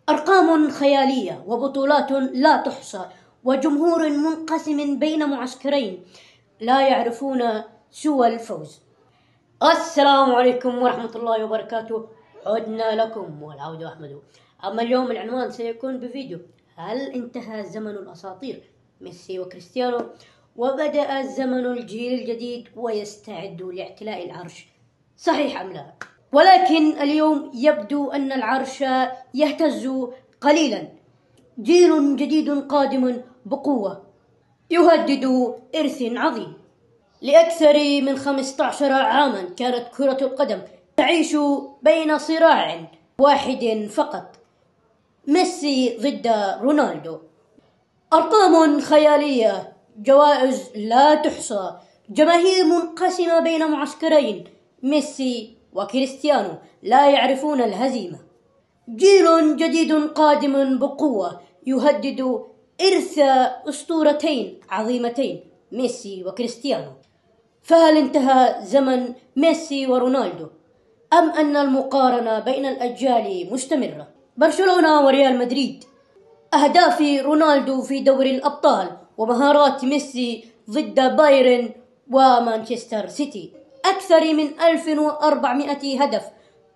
أرقام خيالية وبطولات لا تحصى وجمهور منقسم بين معسكرين لا يعرفون سوى الفوز. السلام عليكم ورحمة الله وبركاته. عدنا لكم والعود أحمد. أما اليوم العنوان سيكون بفيديو: هل انتهى زمن الأساطير ميسي وكريستيانو وبدأ زمن الجيل الجديد ويستعد لاعتلاء العرش، صحيح أم لا؟ ولكن اليوم يبدو أن العرش يهتز قليلا. جيل جديد قادم بقوة يهدد إرث عظيم. لأكثر من 15 عاما كانت كرة القدم تعيش بين صراع واحد فقط: ميسي ضد رونالدو. أرقام خيالية، جوائز لا تحصى، جماهير منقسمة بين معسكرين: ميسي وكريستيانو لا يعرفون الهزيمة. جيل جديد قادم بقوة يهدد إرث أسطورتين عظيمتين: ميسي وكريستيانو. فهل انتهى زمن ميسي ورونالدو أم أن المقارنة بين الأجيال مستمرة؟ برشلونة وريال مدريد، أهداف رونالدو في دوري الأبطال ومهارات ميسي ضد بايرن ومانشستر سيتي. أكثر من 1400 هدف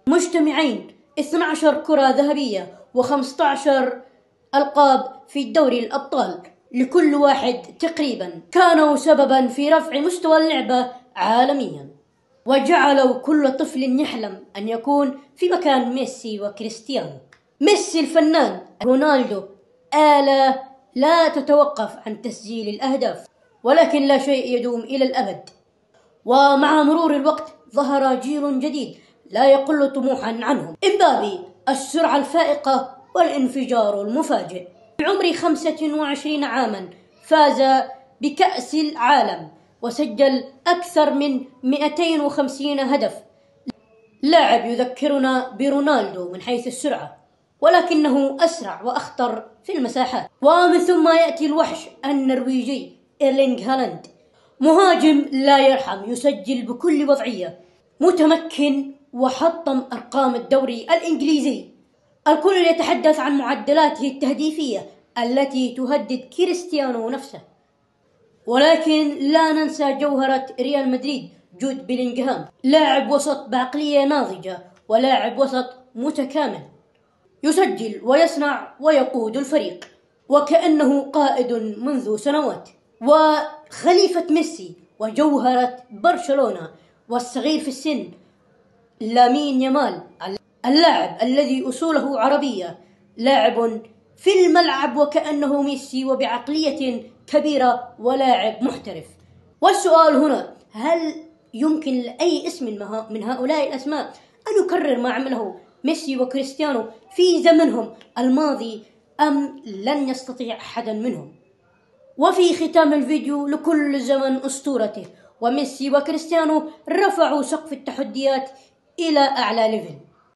مجتمعين، 12 كرة ذهبية و15 ألقاب في دوري الأبطال، لكل واحد تقريبا كانوا سببا في رفع مستوى اللعبة عالميا، وجعلوا كل طفل يحلم أن يكون في مكان ميسي وكريستيانو. ميسي الفنان، رونالدو آلة لا تتوقف عن تسجيل الأهداف، ولكن لا شيء يدوم إلى الأبد. ومع مرور الوقت ظهر جيل جديد لا يقل طموحا عنهم: إمبابي، السرعة الفائقة والانفجار المفاجئ. بعمر 25 عاما فاز بكأس العالم وسجل أكثر من 250 هدف. لاعب يذكرنا برونالدو من حيث السرعة، ولكنه أسرع وأخطر في المساحات. ومن ثم يأتي الوحش النرويجي إيرلينغ هالاند، مهاجم لا يرحم، يسجل بكل وضعية، متمكن وحطم أرقام الدوري الإنجليزي. الكل يتحدث عن معدلاته التهديفية التي تهدد كريستيانو نفسه. ولكن لا ننسى جوهرة ريال مدريد، جود بيلينغهام، لاعب وسط بعقلية ناضجة ولاعب وسط متكامل، يسجل ويصنع ويقود الفريق وكأنه قائد منذ سنوات. وخليفة ميسي وجوهرة برشلونة والصغير في السن، لامين يامال، اللاعب الذي أصوله عربية، لاعب في الملعب وكأنه ميسي وبعقلية كبيرة ولاعب محترف. والسؤال هنا: هل يمكن لأي اسم من هؤلاء الأسماء أن يكرر ما عمله ميسي وكريستيانو في زمنهم الماضي أم لن يستطيع أحدا منهم؟ وفي ختام الفيديو: لكل زمن أسطورته، وميسي وكريستيانو رفعوا سقف التحديات إلى أعلى ليفل.